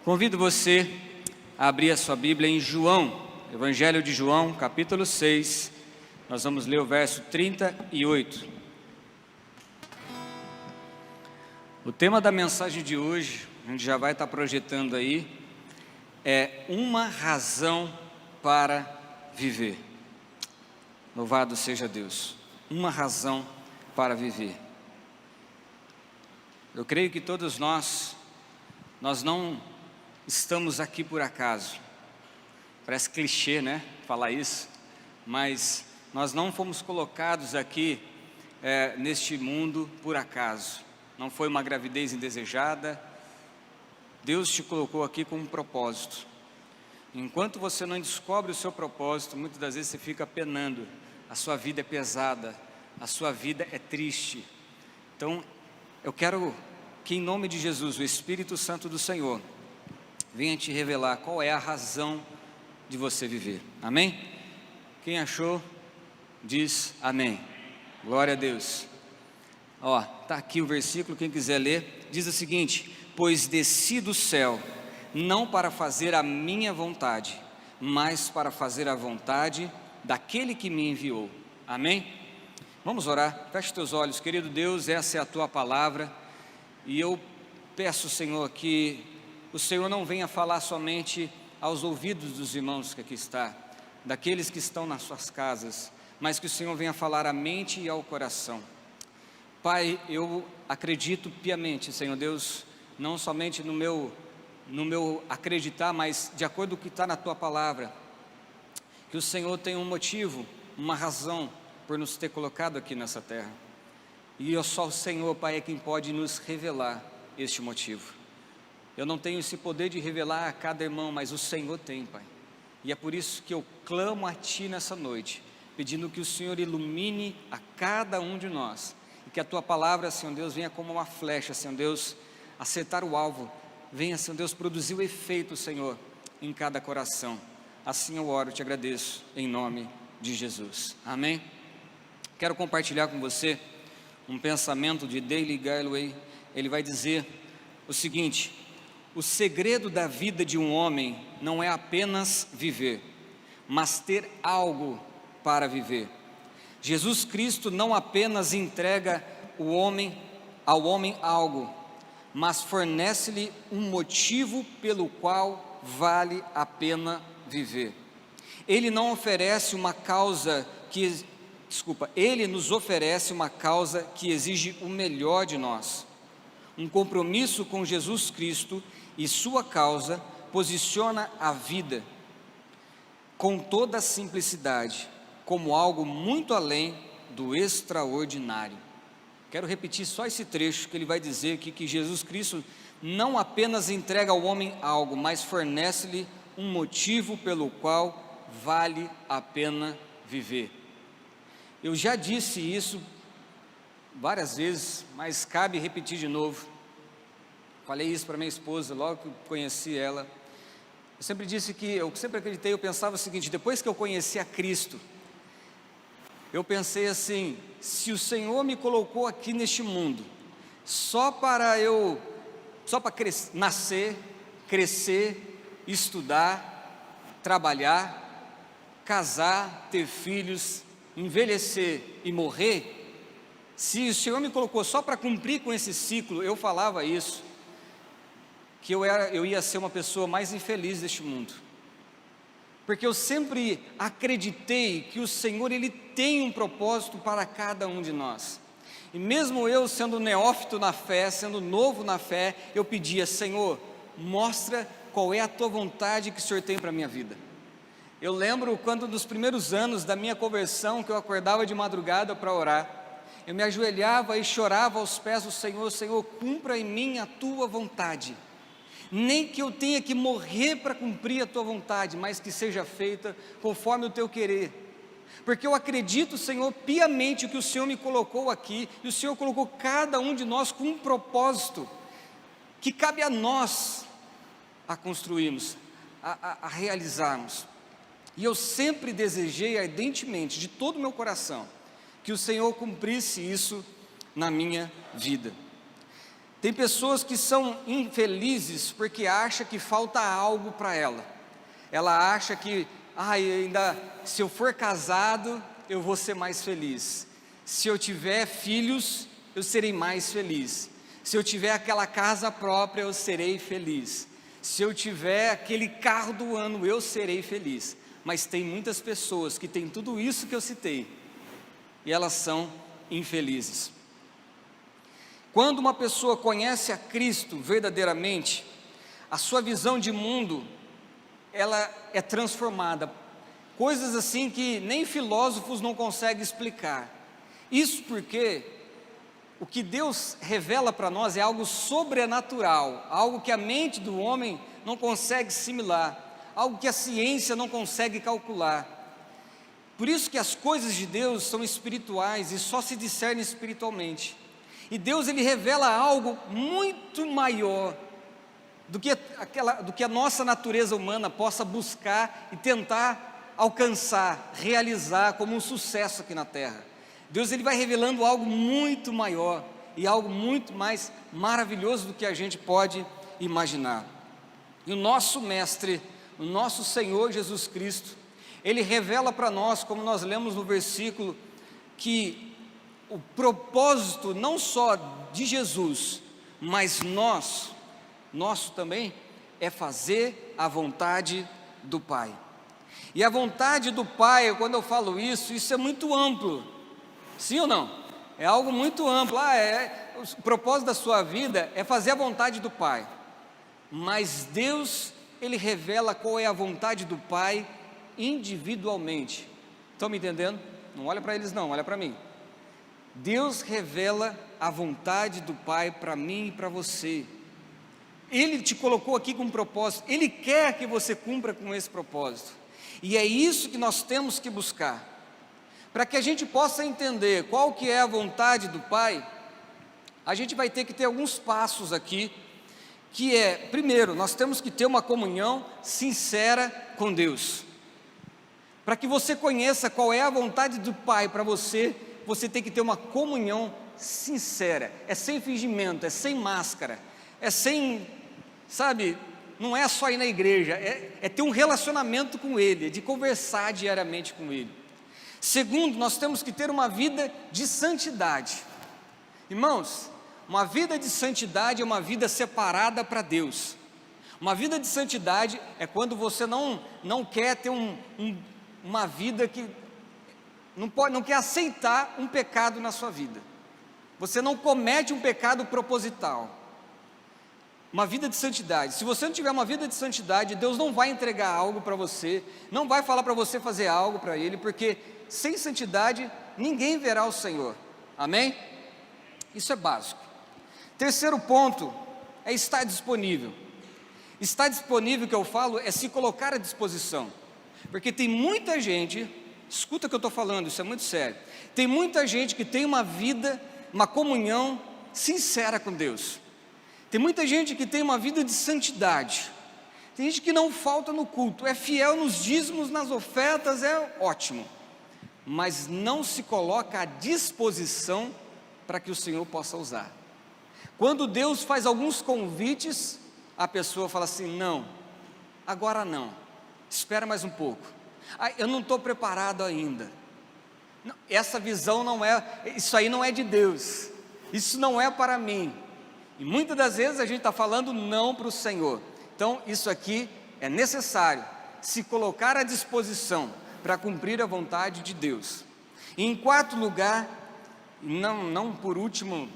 Convido você a abrir a sua Bíblia em João, Evangelho de João, capítulo 6. Nós vamos ler o verso 38. O tema da mensagem de hoje, a gente já vai estar projetando aí, é uma razão para viver. Louvado seja Deus. Uma razão para viver. Eu creio que todos nós não estamos aqui por acaso. Parece clichê, né, falar isso, mas nós não fomos colocados aqui neste mundo por acaso. Não foi uma gravidez indesejada. Deus te colocou aqui com um propósito. Enquanto você não descobre o seu propósito, muitas das vezes você fica penando. A sua vida é pesada, a sua vida é triste. Então, eu quero que em nome de Jesus, o Espírito Santo do Senhor venha te revelar qual é a razão de você viver. Amém? Quem achou, diz amém. Glória a Deus. Está aqui o versículo, quem quiser ler, diz o seguinte: pois desci do céu, não para fazer a minha vontade, mas para fazer a vontade daquele que me enviou. Amém? Vamos orar. Feche teus olhos. Querido Deus, essa é a tua palavra, e eu peço, Senhor, que o Senhor não venha falar somente aos ouvidos dos irmãos que aqui está, daqueles que estão nas suas casas, mas que o Senhor venha falar à mente e ao coração. Pai, eu acredito piamente, Senhor Deus, não somente no meu acreditar, mas de acordo com o que está na tua palavra, que o Senhor tem um motivo, uma razão por nos ter colocado aqui nessa terra, e só o Senhor, Pai, é quem pode nos revelar este motivo. Eu não tenho esse poder de revelar a cada irmão, mas o Senhor tem, Pai, e é por isso que eu clamo a Ti nessa noite, pedindo que o Senhor ilumine a cada um de nós, e que a Tua palavra, Senhor Deus, venha como uma flecha, Senhor Deus, acertar o alvo, venha, Senhor Deus, produzir o efeito, Senhor, em cada coração. Assim eu oro, te agradeço, em nome de Jesus, amém? Quero compartilhar com você um pensamento de Dale Galloway. Ele vai dizer o seguinte: o segredo da vida de um homem não é apenas viver, mas ter algo para viver. Jesus Cristo não apenas entrega ao homem algo, mas fornece-lhe um motivo pelo qual vale a pena viver. Ele nos oferece uma causa que exige o melhor de nós. Um compromisso com Jesus Cristo e sua causa posiciona a vida, com toda a simplicidade, como algo muito além do extraordinário. Quero repetir só esse trecho que ele vai dizer aqui, que Jesus Cristo não apenas entrega ao homem algo, mas fornece-lhe um motivo pelo qual vale a pena viver. Eu já disse isso várias vezes, mas cabe repetir de novo. Falei isso para minha esposa logo que eu conheci ela. Eu sempre disse que, eu sempre acreditei, eu pensava o seguinte: depois que eu conheci a Cristo, eu pensei assim: se o Senhor me colocou aqui neste mundo só para nascer, crescer, estudar, trabalhar, casar, ter filhos, envelhecer e morrer, se o Senhor me colocou só para cumprir com esse ciclo, eu falava isso, que eu ia ser uma pessoa mais infeliz deste mundo, porque eu sempre acreditei que o Senhor, Ele tem um propósito para cada um de nós, e mesmo eu sendo neófito na fé, sendo novo na fé, eu pedia: Senhor, mostra qual é a Tua vontade que o Senhor tem para a minha vida. Eu lembro quando nos primeiros anos da minha conversão, que eu acordava de madrugada para orar, eu me ajoelhava e chorava aos pés do Senhor: Senhor, cumpra em mim a Tua vontade, nem que eu tenha que morrer para cumprir a Tua vontade, mas que seja feita conforme o Teu querer, porque eu acredito, Senhor, piamente que o Senhor me colocou aqui, e o Senhor colocou cada um de nós com um propósito, que cabe a nós a construirmos, a realizarmos. E eu sempre desejei ardentemente, de todo o meu coração, que o Senhor cumprisse isso na minha vida. Tem pessoas que são infelizes porque acham que falta algo para ela. Ela acha que, se eu for casado, eu vou ser mais feliz. Se eu tiver filhos, eu serei mais feliz. Se eu tiver aquela casa própria, eu serei feliz. Se eu tiver aquele carro do ano, eu serei feliz. Mas tem muitas pessoas que têm tudo isso que eu citei, e elas são infelizes. Quando uma pessoa conhece a Cristo verdadeiramente, a sua visão de mundo, ela é transformada. Coisas assim que nem filósofos não conseguem explicar. Isso porque o que Deus revela para nós é algo sobrenatural, algo que a mente do homem não consegue assimilar, algo que a ciência não consegue calcular. Por isso que as coisas de Deus são espirituais e só se discernem espiritualmente. E Deus, Ele revela algo muito maior do que a nossa natureza humana possa buscar e tentar alcançar, realizar como um sucesso aqui na terra. Deus, Ele vai revelando algo muito maior e algo muito mais maravilhoso do que a gente pode imaginar. E o nosso Mestre, o nosso Senhor Jesus Cristo, Ele revela para nós, como nós lemos no versículo, que o propósito não só de Jesus, mas nosso também, é fazer a vontade do Pai. E a vontade do Pai, quando eu falo isso é muito amplo, sim ou não? É algo muito amplo. O propósito da sua vida é fazer a vontade do Pai, mas Deus, Ele revela qual é a vontade do Pai individualmente. Estão me entendendo? Não olha para eles não, olha para mim. Deus revela a vontade do Pai para mim e para você. Ele te colocou aqui com um propósito, Ele quer que você cumpra com esse propósito, e é isso que nós temos que buscar. Para que a gente possa entender qual que é a vontade do Pai, a gente vai ter que ter alguns passos aqui, que é, primeiro, nós temos que ter uma comunhão sincera com Deus. Para que você conheça qual é a vontade do Pai para você, você tem que ter uma comunhão sincera, é sem fingimento, é sem máscara, é sem, não é só ir na igreja, é ter um relacionamento com Ele, é de conversar diariamente com Ele. Segundo, nós temos que ter uma vida de santidade. Irmãos, uma vida de santidade é uma vida separada para Deus. Uma vida de santidade é quando você não quer ter uma vida que não quer aceitar um pecado na sua vida. Você não comete um pecado proposital. Uma vida de santidade. Se você não tiver uma vida de santidade, Deus não vai entregar algo para você, não vai falar para você fazer algo para Ele, porque sem santidade ninguém verá o Senhor. Amém? Isso é básico. Terceiro ponto é estar disponível. Estar disponível, que eu falo, é se colocar à disposição. Porque tem muita gente, escuta o que eu estou falando, isso é muito sério. Tem muita gente que tem uma vida, uma comunhão sincera com Deus. Tem muita gente que tem uma vida de santidade. Tem gente que não falta no culto, é fiel nos dízimos, nas ofertas, é ótimo. Mas não se coloca à disposição para que o Senhor possa usar. Quando Deus faz alguns convites, a pessoa fala assim: não, agora não, espera mais um pouco. Eu não estou preparado ainda. Não, essa visão não é, isso aí não é de Deus, isso não é para mim. E muitas das vezes a gente está falando não para o Senhor. Então isso aqui é necessário, se colocar à disposição para cumprir a vontade de Deus. E em quarto lugar, não por último,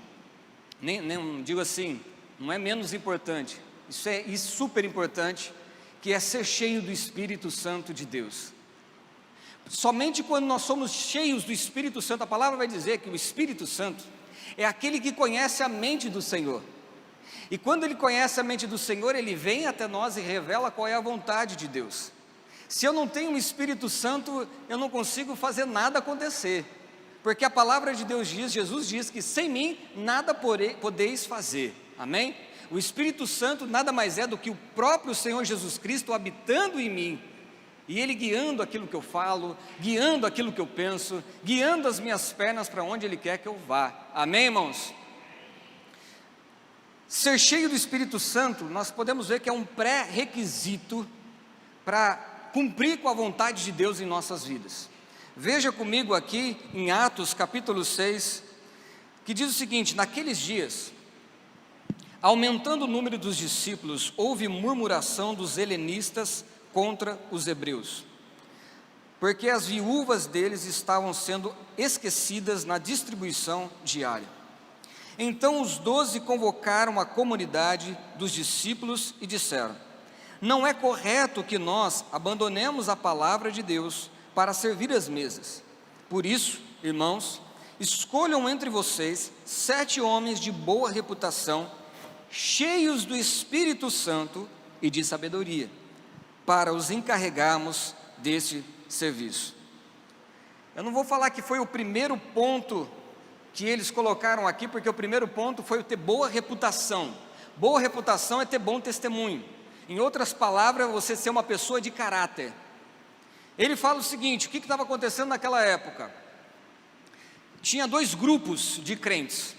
nem digo assim, não é menos importante, isso é super importante, que é ser cheio do Espírito Santo de Deus. Somente quando nós somos cheios do Espírito Santo, a palavra vai dizer que o Espírito Santo é aquele que conhece a mente do Senhor. E quando ele conhece a mente do Senhor, ele vem até nós e revela qual é a vontade de Deus. Se eu não tenho o Espírito Santo, eu não consigo fazer nada acontecer, porque a palavra de Deus diz, Jesus diz que sem mim nada podeis fazer, amém? O Espírito Santo nada mais é do que o próprio Senhor Jesus Cristo habitando em mim, e Ele guiando aquilo que eu falo, guiando aquilo que eu penso, guiando as minhas pernas para onde Ele quer que eu vá, amém, irmãos? Ser cheio do Espírito Santo, nós podemos ver que é um pré-requisito para cumprir com a vontade de Deus em nossas vidas. Veja comigo aqui em Atos capítulo 6, que diz o seguinte: naqueles dias, aumentando o número dos discípulos, houve murmuração dos helenistas contra os hebreus, porque as viúvas deles estavam sendo esquecidas na distribuição diária. Então os 12 convocaram a comunidade dos discípulos e disseram: não é correto que nós abandonemos a palavra de Deus para servir as mesas. Por isso, irmãos, escolham entre vocês 7 homens de boa reputação, cheios do Espírito Santo e de sabedoria, para os encarregarmos desse serviço. Eu não vou falar que foi o primeiro ponto que eles colocaram aqui, porque o primeiro ponto foi o ter boa reputação. Boa reputação é ter bom testemunho. Em outras palavras, você ser uma pessoa de caráter. Ele fala o seguinte: o que estava acontecendo naquela época? Tinha 2 grupos de crentes.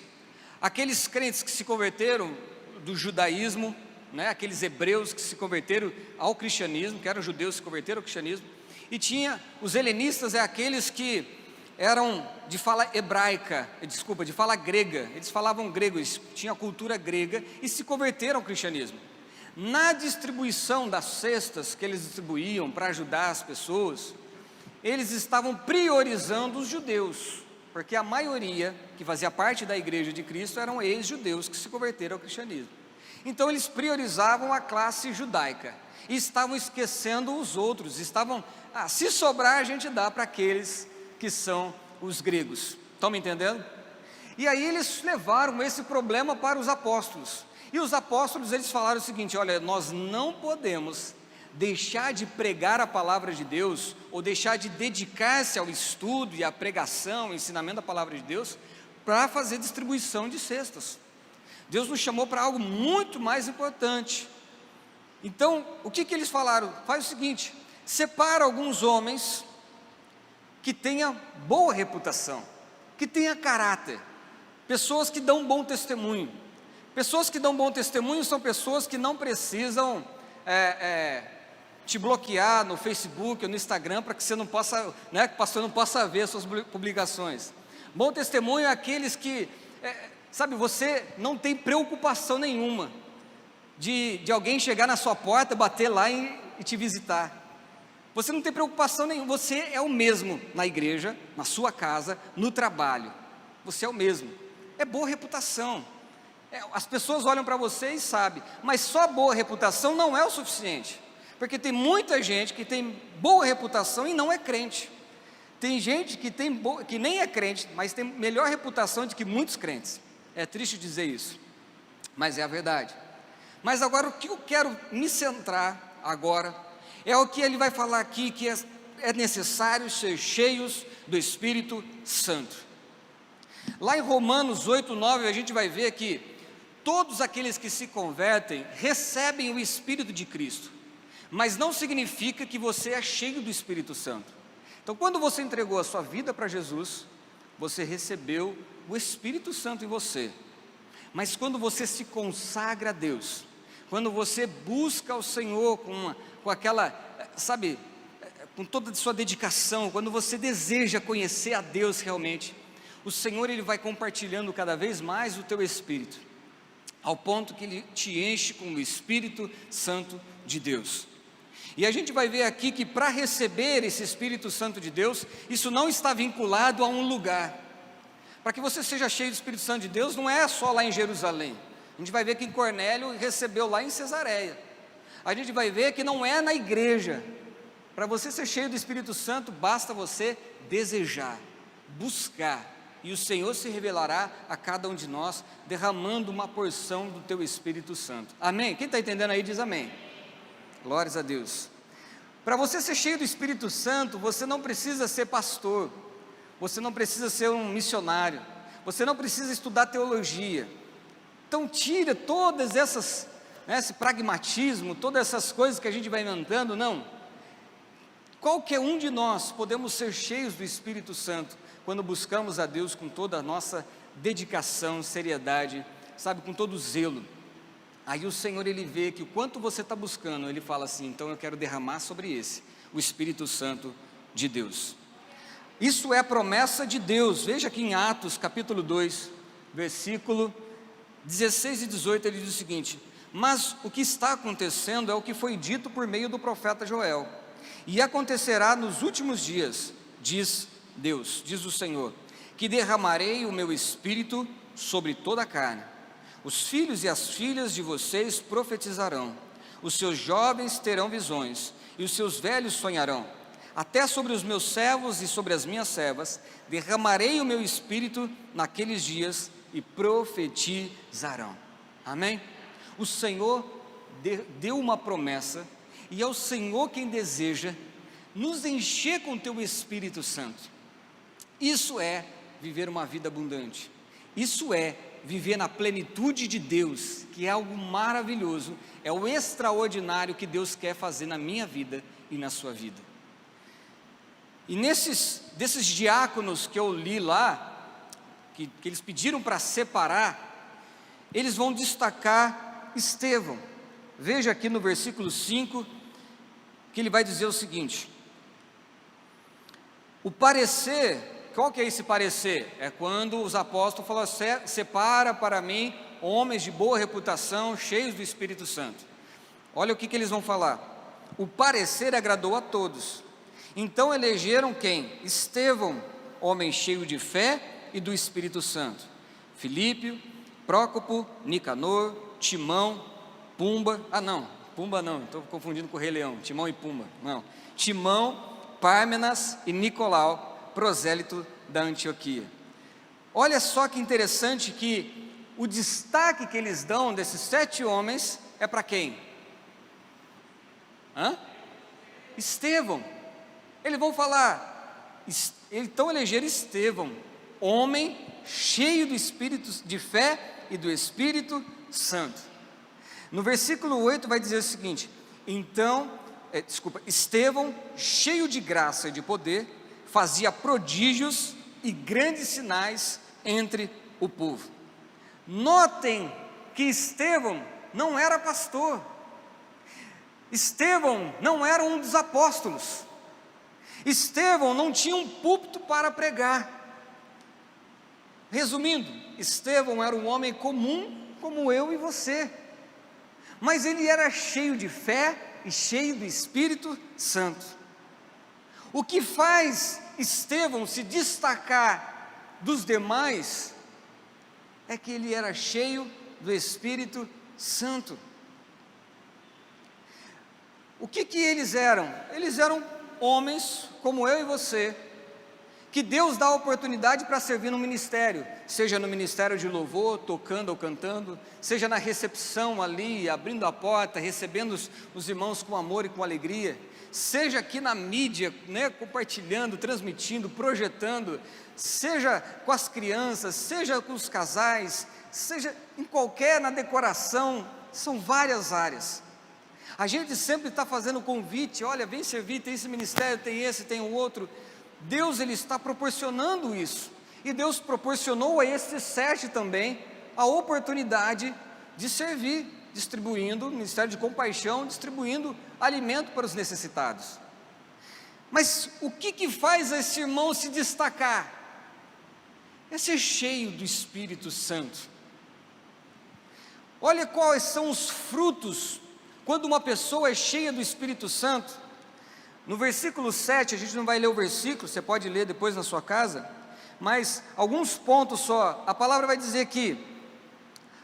Aqueles crentes que se converteram do judaísmo, né, aqueles hebreus que se converteram ao cristianismo, que eram judeus que se converteram ao cristianismo, e tinha os helenistas, aqueles que eram de fala hebraica, de fala grega, eles falavam grego, eles tinham a cultura grega e se converteram ao cristianismo. Na distribuição das cestas que eles distribuíam para ajudar as pessoas, eles estavam priorizando os judeus, porque a maioria que fazia parte da igreja de Cristo eram ex-judeus que se converteram ao cristianismo. Então eles priorizavam a classe judaica e estavam esquecendo os outros, se sobrar a gente dá para aqueles que são os gregos. Estão me entendendo? E aí eles levaram esse problema para os apóstolos. E os apóstolos, eles falaram o seguinte: olha, nós não podemos deixar de pregar a palavra de Deus, ou deixar de dedicar-se ao estudo e à pregação, ao ensinamento da palavra de Deus, para fazer distribuição de cestas. Deus nos chamou para algo muito mais importante. Então, o que eles falaram? Faz o seguinte: separa alguns homens que tenham boa reputação, que tenham caráter, pessoas que dão bom testemunho. Pessoas que dão bom testemunho são pessoas que não precisam te bloquear no Facebook ou no Instagram para que você não possa, né, que o pastor não possa ver as suas publicações. Bom testemunho é aqueles que, você não tem preocupação nenhuma de alguém chegar na sua porta, bater lá e te visitar. Você não tem preocupação nenhuma, você é o mesmo na igreja, na sua casa, no trabalho. Você é o mesmo. É boa reputação. As pessoas olham para você e sabem, mas só boa reputação não é o suficiente, porque tem muita gente que tem boa reputação e não é crente. Tem gente que nem é crente, mas tem melhor reputação do que muitos crentes. É triste dizer isso, mas é a verdade. Mas agora o que eu quero me centrar agora é o que ele vai falar aqui, que é necessário ser cheios do Espírito Santo. Lá em Romanos 8:9 a gente vai ver que todos aqueles que se convertem recebem o Espírito de Cristo, mas não significa que você é cheio do Espírito Santo. Então, quando você entregou a sua vida para Jesus, você recebeu o Espírito Santo em você. Mas quando você se consagra a Deus, quando você busca o Senhor com aquela, com toda a sua dedicação, quando você deseja conhecer a Deus realmente, o Senhor, Ele vai compartilhando cada vez mais o teu espírito, ao ponto que Ele te enche com o Espírito Santo de Deus. E a gente vai ver aqui que para receber esse Espírito Santo de Deus, isso não está vinculado a um lugar. Para que você seja cheio do Espírito Santo de Deus, não é só lá em Jerusalém. A gente vai ver que Cornélio recebeu lá em Cesareia. A gente vai ver que não é na igreja. Para você ser cheio do Espírito Santo, basta você desejar, buscar, e o Senhor se revelará a cada um de nós, derramando uma porção do teu Espírito Santo. Amém? Quem está entendendo aí diz amém. Glórias a Deus. Para você ser cheio do Espírito Santo, você não precisa ser pastor, você não precisa ser um missionário, você não precisa estudar teologia. Então tira todas essas, esse pragmatismo, todas essas coisas que a gente vai inventando. Não, qualquer um de nós podemos ser cheios do Espírito Santo, quando buscamos a Deus com toda a nossa dedicação, seriedade, com todo zelo. Aí o Senhor, ele vê que o quanto você está buscando, ele fala assim: então eu quero derramar sobre esse, o Espírito Santo de Deus. Isso é a promessa de Deus. Veja aqui em Atos capítulo 2, versículo 16 e 18, ele diz o seguinte: mas o que está acontecendo é o que foi dito por meio do profeta Joel, e acontecerá nos últimos dias, diz Deus, diz o Senhor, que derramarei o meu Espírito sobre toda a carne. Os filhos e as filhas de vocês profetizarão, os seus jovens terão visões, e os seus velhos sonharão. Até sobre os meus servos e sobre as minhas servas derramarei o meu Espírito naqueles dias, e profetizarão. Amém? O Senhor deu uma promessa, e é o Senhor quem deseja nos encher com o teu Espírito Santo. Isso é viver uma vida abundante. Isso é viver na plenitude de Deus, que é algo maravilhoso, é o extraordinário que Deus quer fazer na minha vida e na sua vida. E desses diáconos que eu li lá, que eles pediram para separar, eles vão destacar Estevão. Veja aqui no versículo 5, que ele vai dizer o seguinte: o parecer, qual que é esse parecer? É quando os apóstolos falam: separa para mim homens de boa reputação, cheios do Espírito Santo. Olha o que eles vão falar: o parecer agradou a todos, então elegeram quem? Estevão, homem cheio de fé e do Espírito Santo, Filípio, Prócopo, Nicanor, Timão, Pumba, Pumba não, estou confundindo com o Rei Leão, Timão e Pumba, não, Timão, Pármenas e Nicolau, prosélito da Antioquia. Olha só que interessante que o destaque que eles dão desses 7 homens é para quem? Estevão. Eles vão falar, então elegeram Estevão, homem cheio do Espírito, de fé e do Espírito Santo. No versículo 8 vai dizer o seguinte: Estevão, cheio de graça e de poder, fazia prodígios e grandes sinais entre o povo. Notem que Estevão não era pastor, Estevão não era um dos apóstolos, Estevão não tinha um púlpito para pregar. Resumindo, Estevão era um homem comum, como eu e você, mas ele era cheio de fé e cheio do Espírito Santo. O que faz Estevão se destacar dos demais é que ele era cheio do Espírito Santo. O que eles eram? Eles eram homens como eu e você, que Deus dá oportunidade para servir no ministério, seja no ministério de louvor, tocando ou cantando, seja na recepção ali, abrindo a porta, recebendo os irmãos com amor e com alegria, seja aqui na mídia, compartilhando, transmitindo, projetando, seja com as crianças, seja com os casais, seja na decoração, são várias áreas. A gente sempre está fazendo convite: olha, vem servir, tem esse ministério, tem esse, tem o outro. Deus, ele está proporcionando isso, e Deus proporcionou a esses 7 também a oportunidade de servir, distribuindo, ministério de compaixão, distribuindo alimento para os necessitados. Mas o que faz esse irmão se destacar? É ser cheio do Espírito Santo. Olha quais são os frutos quando uma pessoa é cheia do Espírito Santo. No versículo 7, a gente não vai ler o versículo, você pode ler depois na sua casa, mas alguns pontos só. A palavra vai dizer que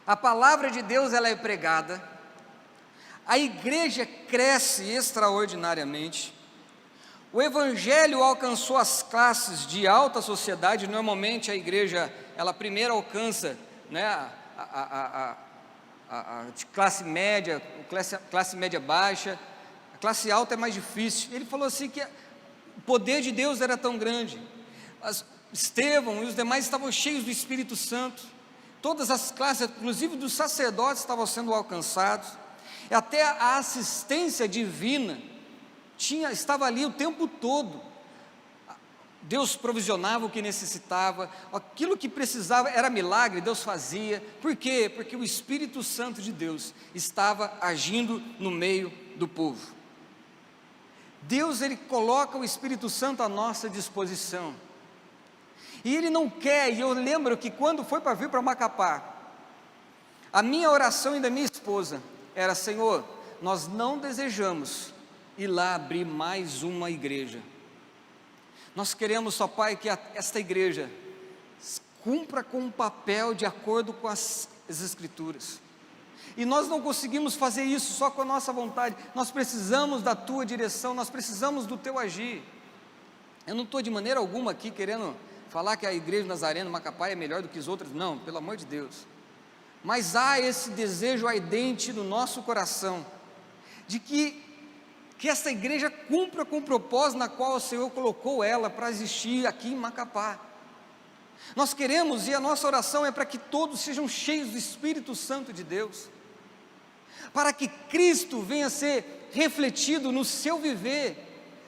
a palavra de Deus, ela é pregada, a igreja cresce extraordinariamente, o evangelho alcançou as classes de alta sociedade. Normalmente a igreja, ela primeiro alcança, a classe média, classe média baixa. A classe alta é mais difícil. Ele falou assim que o poder de Deus era tão grande. Estevão e os demais estavam cheios do Espírito Santo. Todas as classes, inclusive dos sacerdotes, estavam sendo alcançados. E até a assistência divina estava ali o tempo todo. Deus provisionava o que necessitava, aquilo que precisava era milagre, Deus fazia. Por quê? Porque o Espírito Santo de Deus estava agindo no meio do povo. Deus, Ele coloca o Espírito Santo à nossa disposição, e Ele não quer, e eu lembro que quando foi para vir para Macapá, a minha oração e da minha esposa era: Senhor, nós não desejamos ir lá abrir mais uma igreja, nós queremos, ó Pai, que esta igreja cumpra com um papel de acordo com as Escrituras, e nós não conseguimos fazer isso só com a nossa vontade, nós precisamos da Tua direção, nós precisamos do Teu agir. Eu não estou de maneira alguma aqui querendo falar que a igreja Nazareno Macapá é melhor do que os outros, não, pelo amor de Deus, mas há esse desejo ardente no nosso coração, de que essa igreja cumpra com o propósito na qual o Senhor colocou ela para existir aqui em Macapá. Nós queremos, e a nossa oração é para que todos sejam cheios do Espírito Santo de Deus, para que Cristo venha a ser refletido no seu viver,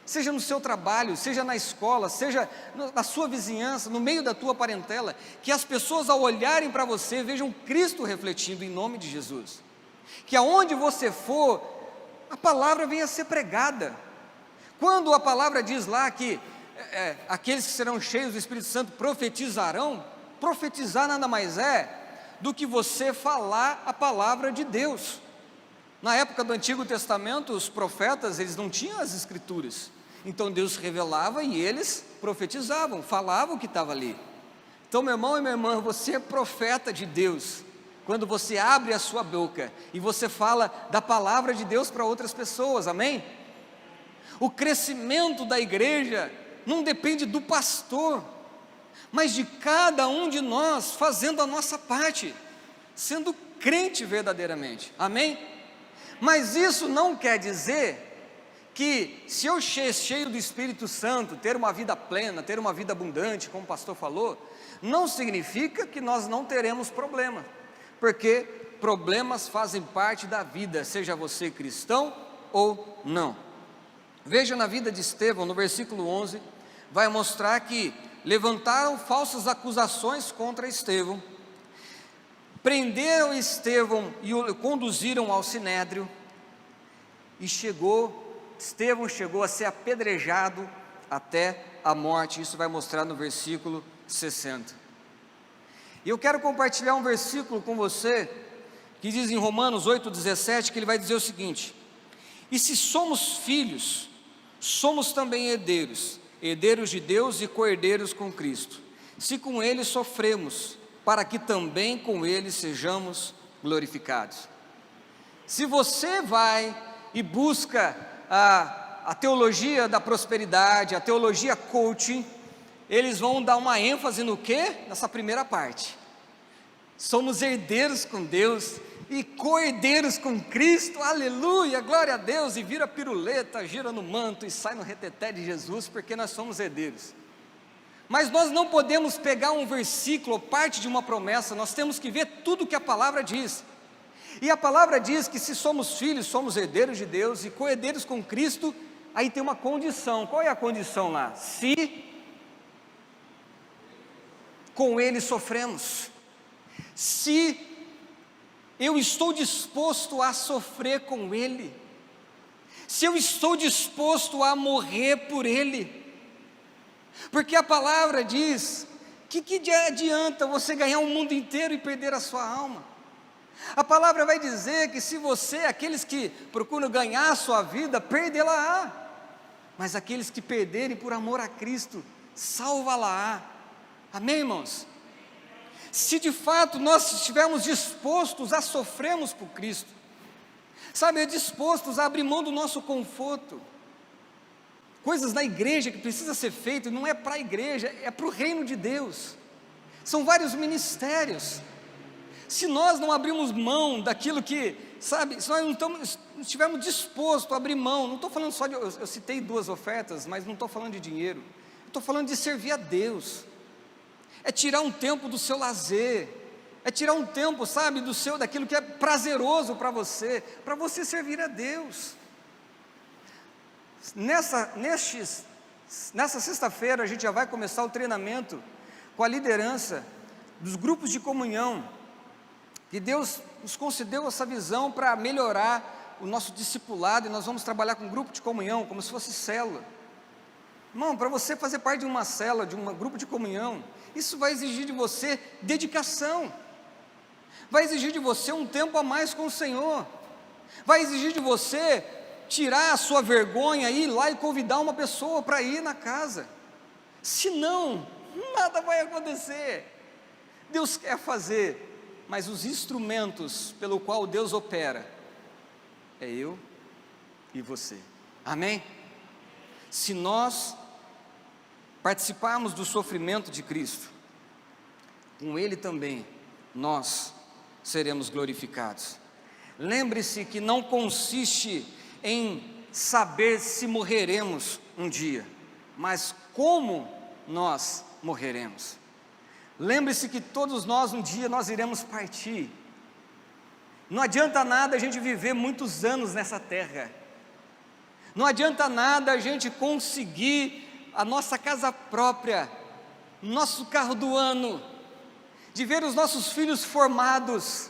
seja no seu trabalho, seja na escola, seja na sua vizinhança, no meio da tua parentela, que as pessoas ao olharem para você vejam Cristo refletindo em nome de Jesus, que aonde você for, a palavra venha a ser pregada. Quando a palavra diz lá que aqueles que serão cheios do Espírito Santo profetizarão, profetizar nada mais é do que você falar a palavra de Deus. Na época do Antigo Testamento, os profetas, eles não tinham as Escrituras, então Deus revelava e eles profetizavam, falavam o que estava ali. Então, meu irmão e minha irmã, você é profeta de Deus, quando você abre a sua boca, e você fala da palavra de Deus para outras pessoas, amém? O crescimento da igreja não depende do pastor, mas de cada um de nós, fazendo a nossa parte, sendo crente verdadeiramente, amém? Mas isso não quer dizer que se eu cheio do Espírito Santo, ter uma vida plena, ter uma vida abundante, como o pastor falou, não significa que nós não teremos problema, porque problemas fazem parte da vida, seja você cristão ou não. Veja na vida de Estevão, no versículo 11, vai mostrar que levantaram falsas acusações contra Estevão, prenderam Estevão e o conduziram ao sinédrio, e Estevão chegou a ser apedrejado até a morte. Isso vai mostrar no versículo 60. E eu quero compartilhar um versículo com você, que diz em Romanos 8,17, que ele vai dizer o seguinte: e se somos filhos, somos também herdeiros, herdeiros de Deus e co-herdeiros com Cristo, se com Ele sofremos, para que também com Ele sejamos glorificados. Se você vai e busca a teologia da prosperidade, a teologia coaching, eles vão dar uma ênfase no quê? Nessa primeira parte. Somos herdeiros com Deus e co-herdeiros com Cristo, aleluia, glória a Deus, e vira piruleta, gira no manto e sai no reteté de Jesus, porque nós somos herdeiros. Mas nós não podemos pegar um versículo ou parte de uma promessa, nós temos que ver tudo que a palavra diz. E a palavra diz que se somos filhos, somos herdeiros de Deus e co-herdeiros com Cristo. Aí tem uma condição. Qual é a condição lá? Se com Ele sofremos, se eu estou disposto a sofrer com Ele, se eu estou disposto a morrer por Ele, porque a palavra diz que adianta você ganhar o mundo inteiro e perder a sua alma? A palavra vai dizer que se você, aqueles que procuram ganhar a sua vida, perdê-la-á, mas aqueles que perderem por amor a Cristo, salva-la-á, amém, irmãos? Se de fato nós estivermos dispostos a sofrermos por Cristo, sabe, dispostos a abrir mão do nosso conforto, coisas na igreja que precisa ser feito, não é para a igreja, é para o reino de Deus, são vários ministérios. Se nós não abrirmos mão daquilo que, sabe, se nós não estivermos dispostos a abrir mão, não estou falando só eu citei 2 ofertas, mas não estou falando de dinheiro, estou falando de servir a Deus, é tirar um tempo do seu lazer, é tirar um tempo, sabe, daquilo que é prazeroso para você servir a Deus. Nestes Nessa sexta-feira a gente já vai começar o treinamento com a liderança dos grupos de comunhão, que Deus nos concedeu essa visão para melhorar o nosso discipulado, e nós vamos trabalhar com grupo de comunhão, como se fosse célula. Irmão, para você fazer parte de uma célula, de um grupo de comunhão, isso vai exigir de você dedicação, vai exigir de você um tempo a mais com o Senhor, vai exigir de você tirar a sua vergonha, ir lá e convidar uma pessoa para ir na casa, senão nada vai acontecer. Deus quer fazer, mas os instrumentos pelo qual Deus opera, é eu e você, amém? Se nós participarmos do sofrimento de Cristo, com Ele também, nós seremos glorificados. Lembre-se que não consiste em saber se morreremos um dia, mas como nós morreremos. Lembre-se que todos nós um dia nós iremos partir. Não adianta nada a gente viver muitos anos nessa terra, não adianta nada a gente conseguir a nossa casa própria, nosso carro do ano, de ver os nossos filhos formados,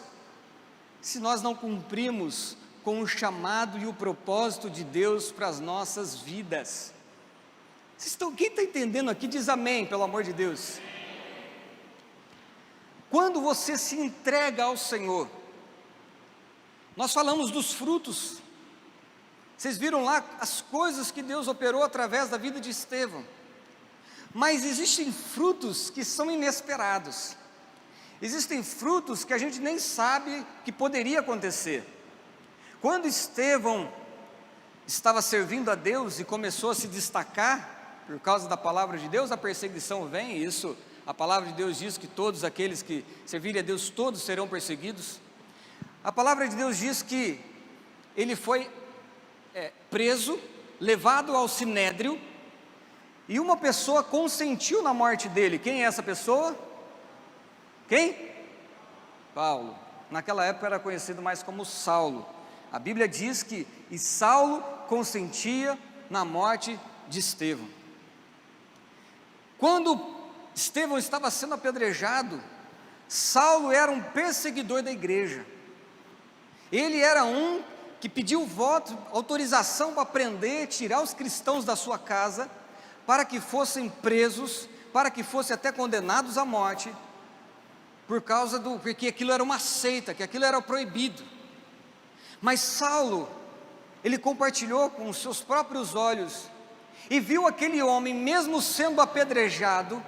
se nós não cumprimos com o chamado e o propósito de Deus para as nossas vidas. Quem está entendendo aqui diz amém, pelo amor de Deus. Quando você se entrega ao Senhor, nós falamos dos frutos, vocês viram lá as coisas que Deus operou através da vida de Estevão, mas existem frutos que são inesperados, existem frutos que a gente nem sabe que poderia acontecer. Quando Estevão estava servindo a Deus e começou a se destacar, por causa da palavra de Deus, a perseguição vem, e isso, a palavra de Deus diz que todos aqueles que servirem a Deus, todos serão perseguidos. A palavra de Deus diz que ele foi preso, levado ao sinédrio, e uma pessoa consentiu na morte dele. Quem é essa pessoa? Quem? Paulo. Naquela época era conhecido mais como Saulo. A Bíblia diz que Saulo consentia na morte de Estevão. Quando Estevão estava sendo apedrejado, Saulo era um perseguidor da igreja. Ele era um que pediu voto, autorização para prender, tirar os cristãos da sua casa, para que fossem presos, para que fossem até condenados à morte, porque aquilo era uma seita, que aquilo era proibido. Mas Saulo, ele compartilhou com os seus próprios olhos, e viu aquele homem, mesmo sendo apedrejado,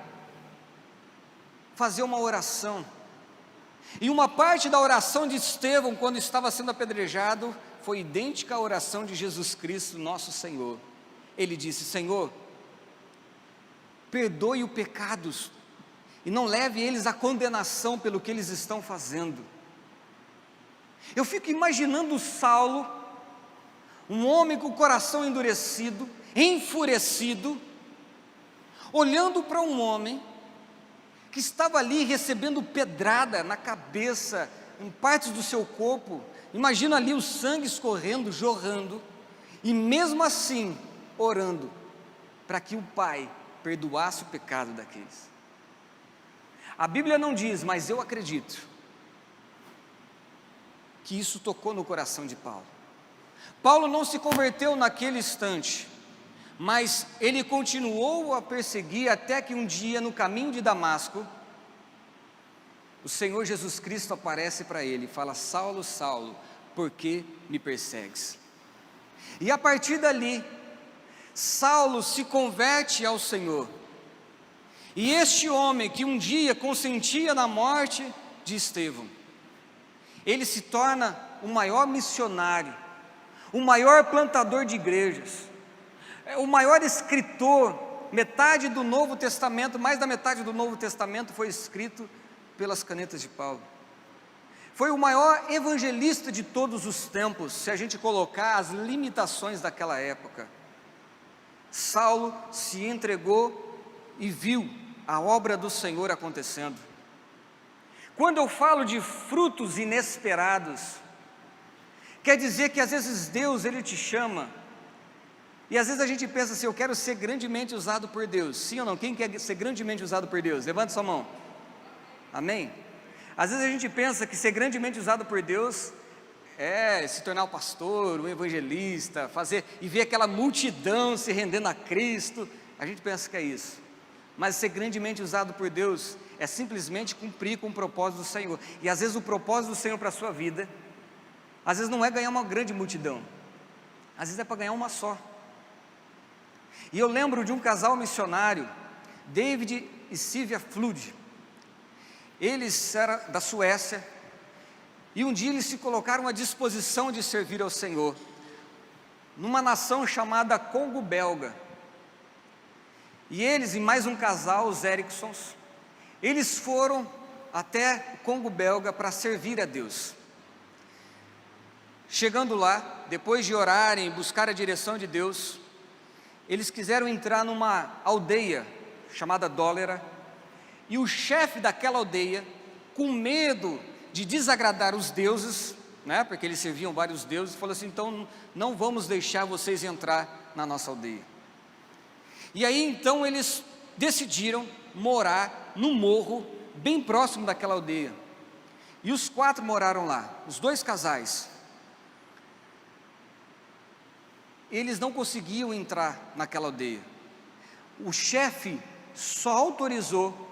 fazer uma oração, e uma parte da oração de Estevão, quando estava sendo apedrejado, foi idêntica à oração de Jesus Cristo, nosso Senhor. Ele disse: Senhor, perdoe os pecados, e não leve eles à condenação pelo que eles estão fazendo. Eu fico imaginando Saulo, um homem com o coração endurecido, enfurecido, olhando para um homem que estava ali recebendo pedrada na cabeça, em partes do seu corpo. Imagina ali o sangue escorrendo, jorrando, e mesmo assim orando para que o Pai perdoasse o pecado daqueles. A Bíblia não diz, mas eu acredito que isso tocou no coração de Paulo. Paulo não se converteu naquele instante, mas ele continuou a perseguir até que um dia, no caminho de Damasco, o Senhor Jesus Cristo aparece para ele e fala: Saulo, Saulo, por que me persegues? E a partir dali, Saulo se converte ao Senhor, e este homem que um dia consentia na morte de Estevão, ele se torna o maior missionário, o maior plantador de igrejas, o maior escritor. Metade do Novo Testamento, mais da metade do Novo Testamento foi escrito pelas canetas de Paulo. Foi o maior evangelista de todos os tempos, se a gente colocar as limitações daquela época. Saulo se entregou e viu a obra do Senhor acontecendo. Quando eu falo de frutos inesperados, quer dizer que às vezes Deus, Ele te chama E às vezes a gente pensa assim, eu quero ser grandemente usado por Deus. Sim ou não? Quem quer ser grandemente usado por Deus? Levante sua mão. Amém? Às vezes a gente pensa que ser grandemente usado por Deus é se tornar um pastor, um evangelista, fazer e ver aquela multidão se rendendo a Cristo. A gente pensa que é isso. Mas ser grandemente usado por Deus é simplesmente cumprir com o propósito do Senhor. E às vezes o propósito do Senhor para a sua vida, às vezes não é ganhar uma grande multidão, às vezes é para ganhar uma só. E eu lembro de um casal missionário, David e Sylvia Flood. Eles eram da Suécia, e um dia eles se colocaram à disposição de servir ao Senhor, numa nação chamada Congo Belga. E eles e mais um casal, os Ericksons, eles foram até o Congo Belga para servir a Deus. Chegando lá, depois de orarem e buscar a direção de Deus, eles quiseram entrar numa aldeia chamada Dólera, e o chefe daquela aldeia, com medo de desagradar os deuses, né, porque eles serviam vários deuses, falou assim, então não vamos deixar vocês entrar na nossa aldeia. E aí então eles decidiram morar no morro, bem próximo daquela aldeia, e os 4 moraram lá, os 2 casais. Eles não conseguiam entrar naquela aldeia. O chefe só autorizou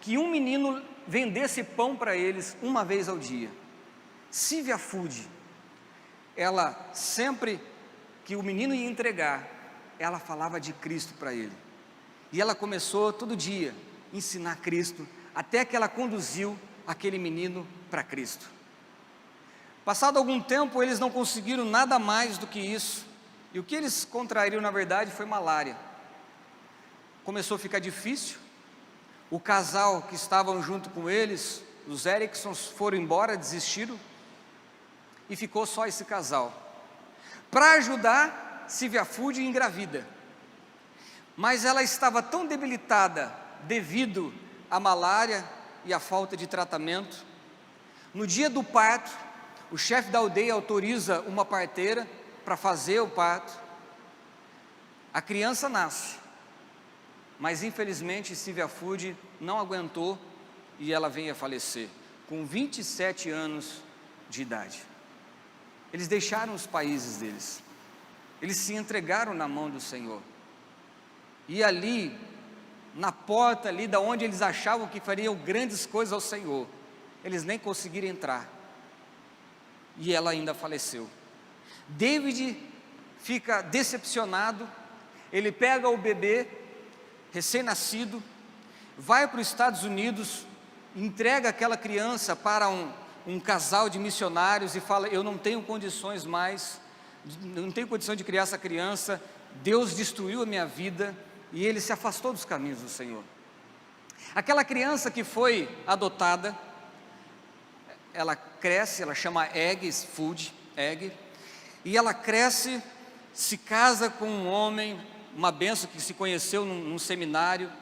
que um menino vendesse pão para eles uma vez ao dia. Sylvia Food, ela sempre que o menino ia entregar, ela falava de Cristo para ele. E ela começou todo dia a ensinar Cristo, até que ela conduziu aquele menino para Cristo. Passado algum tempo, eles não conseguiram nada mais do que isso. E o que eles contraíram, na verdade, foi malária. Começou a ficar difícil. O casal que estavam junto com eles, os Ericksons, foram embora, desistiram. E ficou só esse casal. Para ajudar, Sylvia Food engravida. Mas ela estava tão debilitada devido à malária e à falta de tratamento. No dia do parto, o chefe da aldeia autoriza uma parteira para fazer o parto. A criança nasce, mas infelizmente Sylvia Food não aguentou e ela veio a falecer, com 27 anos de idade. Eles deixaram os países deles, eles se entregaram na mão do Senhor, e ali, na porta ali da onde eles achavam que fariam grandes coisas ao Senhor, eles nem conseguiram entrar, e ela ainda faleceu. David fica decepcionado, ele pega o bebê recém-nascido, vai para os Estados Unidos, entrega aquela criança para um casal de missionários e fala, eu não tenho condições mais, não tenho condição de criar essa criança, Deus destruiu a minha vida, e ele se afastou dos caminhos do Senhor. Aquela criança que foi adotada, ela cresce, ela chama Egg Food, e ela cresce, se casa com um homem, uma bênção que se conheceu num seminário.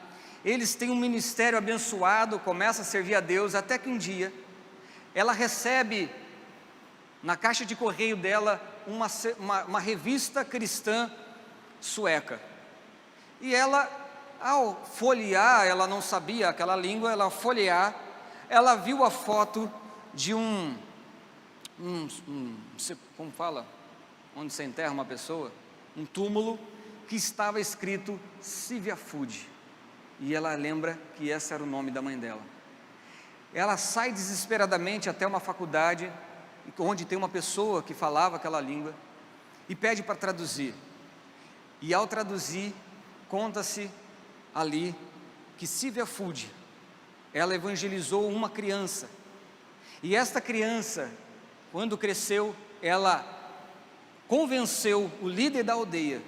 Eles têm um ministério abençoado, começa a servir a Deus, até que um dia ela recebe na caixa de correio dela uma revista cristã sueca. E ela, ao folhear, ela não sabia aquela língua, ela ao folhear, ela viu a foto de como fala? Onde você enterra uma pessoa? Um túmulo que estava escrito Sylvia Food. E ela lembra que esse era o nome da mãe dela. Ela sai desesperadamente até uma faculdade, onde tem uma pessoa que falava aquela língua, e pede para traduzir. E ao traduzir, conta-se ali que Sylvia Food, ela evangelizou uma criança. E esta criança, quando cresceu, ela convenceu o líder da aldeia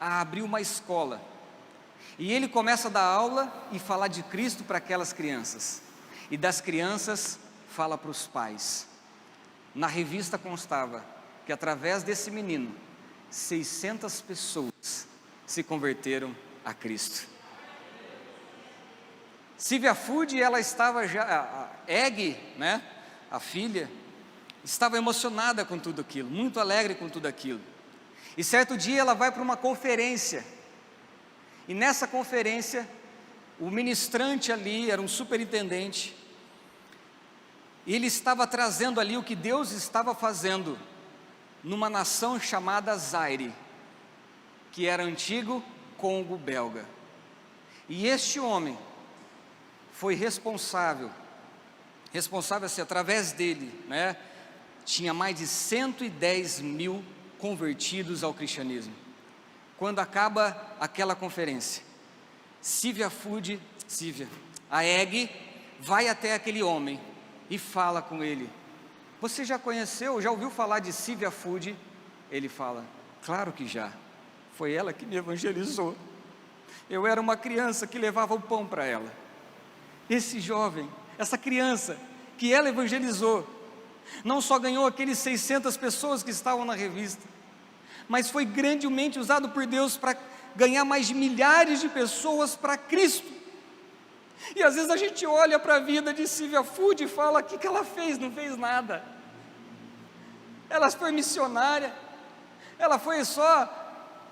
a abrir uma escola. E ele começa a dar aula e falar de Cristo para aquelas crianças. E das crianças, fala para os pais. Na revista constava que através desse menino, 600 pessoas se converteram a Cristo. Sylvia Food, ela estava já, a Egg, né, a filha, estava emocionada com tudo aquilo, muito alegre com tudo aquilo. E certo dia ela vai para uma conferência, e nessa conferência, o ministrante ali era um superintendente, e ele estava trazendo ali o que Deus estava fazendo numa nação chamada Zaire, que era antigo Congo belga. E este homem foi responsável assim, através dele, né, tinha mais de 110 mil convertidos ao cristianismo. Quando acaba aquela conferência, a Eg vai até aquele homem e fala com ele: você já ouviu falar de Sylvia Food? Ele fala: claro que já, foi ela que me evangelizou, eu era uma criança que levava o pão para ela. Esse jovem, essa criança que ela evangelizou, não só ganhou aqueles 600 pessoas que estavam na revista, mas foi grandemente usado por Deus para ganhar mais de milhares de pessoas para Cristo. E às vezes a gente olha para a vida de Sylvia Food e fala: o que ela fez? Não fez nada. Ela foi missionária, ela foi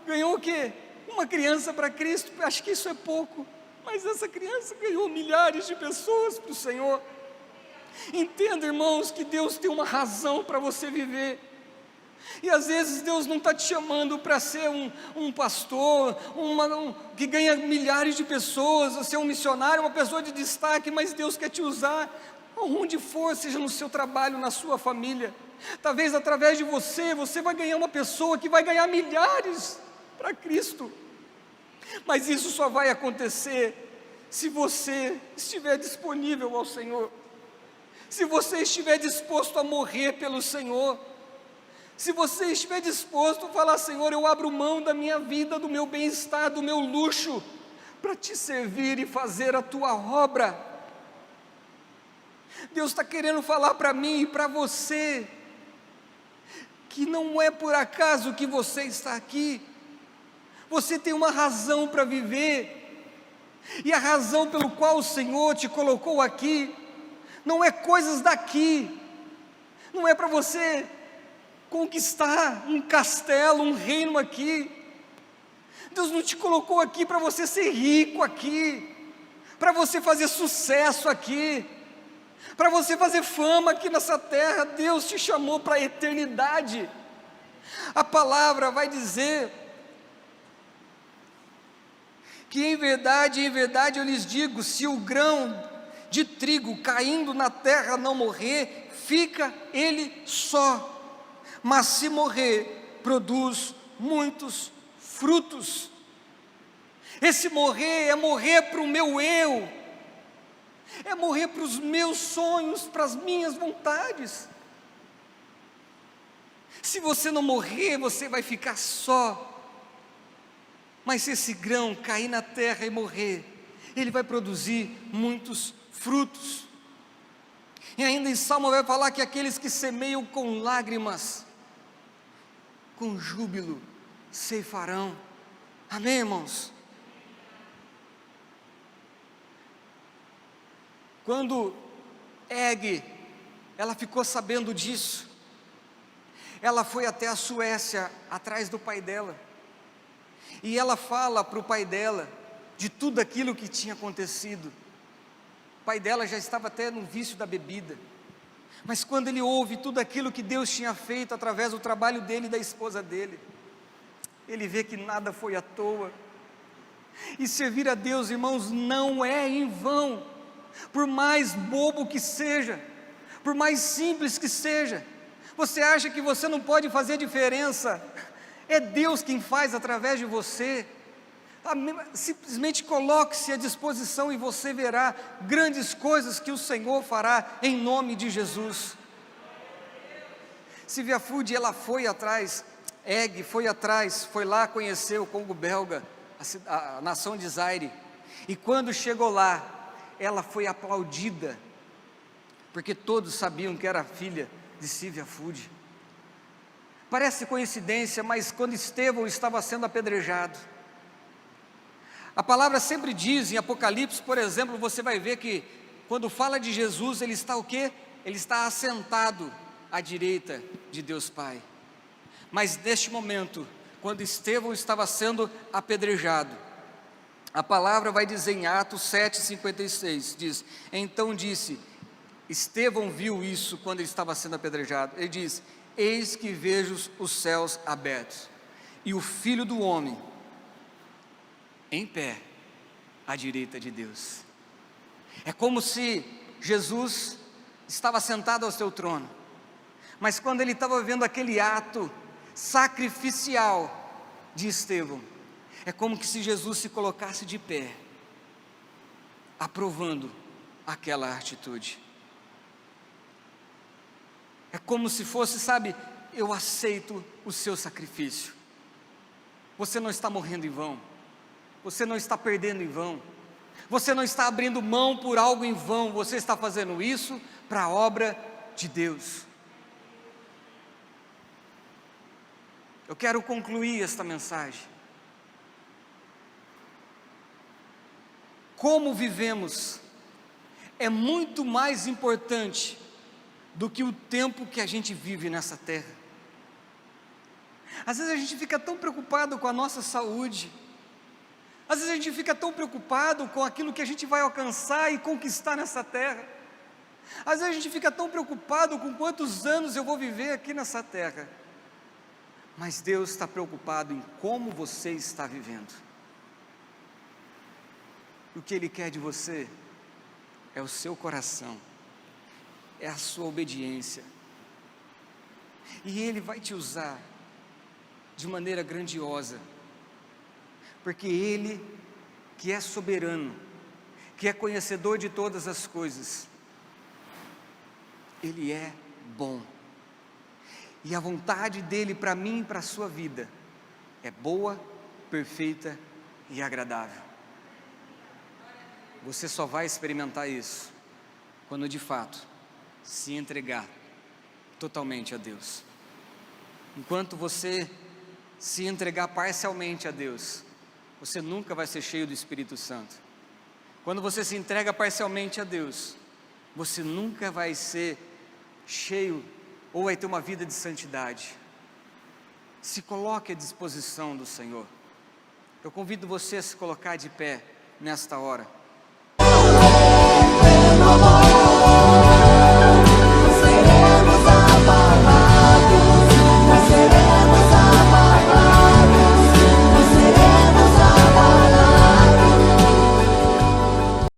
ganhou o quê? Uma criança para Cristo. Acho que isso é pouco, mas essa criança ganhou milhares de pessoas para o Senhor. Entenda, irmãos, que Deus tem uma razão para você viver, e às vezes Deus não está te chamando para ser um pastor, que ganha milhares de pessoas, ou ser um missionário, uma pessoa de destaque, mas Deus quer te usar, aonde for, seja no seu trabalho, na sua família. Talvez através de você vai ganhar uma pessoa que vai ganhar milhares para Cristo, mas isso só vai acontecer se você estiver disponível ao Senhor, se você estiver disposto a morrer pelo Senhor, se você estiver disposto a falar: Senhor, eu abro mão da minha vida, do meu bem-estar, do meu luxo, para te servir e fazer a tua obra. Deus está querendo falar para mim e para você, que não é por acaso que você está aqui, você tem uma razão para viver, e a razão pelo qual o Senhor te colocou aqui, não é coisas daqui, não é para você conquistar um castelo, um reino aqui. Deus não te colocou aqui para você ser rico aqui, para você fazer sucesso aqui, para você fazer fama aqui nessa terra. Deus te chamou para a eternidade. A palavra vai dizer que em verdade eu lhes digo, se o grão de trigo caindo na terra não morrer, fica ele só, mas se morrer, produz muitos frutos. Esse morrer é morrer para o meu eu, é morrer para os meus sonhos, para as minhas vontades. Se você não morrer, você vai ficar só, mas se esse grão cair na terra e morrer, ele vai produzir muitos frutos. E ainda em Salmo vai falar que aqueles que semeiam com lágrimas, com júbilo ceifarão. Amém, irmãos? Quando Eg, ela ficou sabendo disso, ela foi até a Suécia, atrás do pai dela, e ela fala para o pai dela, de tudo aquilo que tinha acontecido. O pai dela já estava até no vício da bebida, mas quando ele ouve tudo aquilo que Deus tinha feito, através do trabalho dele e da esposa dele, ele vê que nada foi à toa, e servir a Deus, irmãos, não é em vão, por mais bobo que seja, por mais simples que seja. Você acha que você não pode fazer diferença? É Deus quem faz através de você. Simplesmente coloque-se à disposição e você verá grandes coisas que o Senhor fará em nome de Jesus. Sylvia Food, ela foi atrás, Eg foi atrás, foi lá conhecer o Congo belga, a nação de Zaire, e quando chegou lá, ela foi aplaudida, porque todos sabiam que era filha de Sylvia Food. Parece coincidência, mas quando Estevão estava sendo apedrejado, a palavra sempre diz, em Apocalipse, por exemplo, você vai ver que quando fala de Jesus, ele está o quê? Ele está assentado à direita de Deus Pai. Mas neste momento, quando Estevão estava sendo apedrejado. A palavra vai dizer em Atos 7,56, diz: então disse, Estevão viu isso quando ele estava sendo apedrejado, ele diz: eis que vejo os céus abertos, e o Filho do Homem em pé, à direita de Deus. É como se Jesus estava sentado ao seu trono, mas quando ele estava vendo aquele ato sacrificial de Estevão, é como se Jesus se colocasse de pé, aprovando aquela atitude. É como se fosse, sabe, eu aceito o seu sacrifício. Você não está morrendo em vão, você não está perdendo em vão, você não está abrindo mão por algo em vão, você está fazendo isso para a obra de Deus. Eu quero concluir esta mensagem. Como vivemos é muito mais importante do que o tempo que a gente vive nessa terra. Às vezes a gente fica tão preocupado com a nossa saúde, às vezes a gente fica tão preocupado com aquilo que a gente vai alcançar e conquistar nessa terra, às vezes a gente fica tão preocupado com quantos anos eu vou viver aqui nessa terra, mas Deus está preocupado em como você está vivendo. O que Ele quer de você é o seu coração, é a sua obediência, e Ele vai te usar de maneira grandiosa, porque Ele, que é soberano, que é conhecedor de todas as coisas, Ele é bom, e a vontade dEle para mim e para a sua vida é boa, perfeita e agradável. Você só vai experimentar isso quando de fato se entregar totalmente a Deus. Enquanto você se entregar parcialmente a Deus, você nunca vai ser cheio do Espírito Santo. Quando você se entrega parcialmente a Deus, você nunca vai ser cheio ou vai ter uma vida de santidade. Se coloque à disposição do Senhor. Eu convido você a se colocar de pé nesta hora.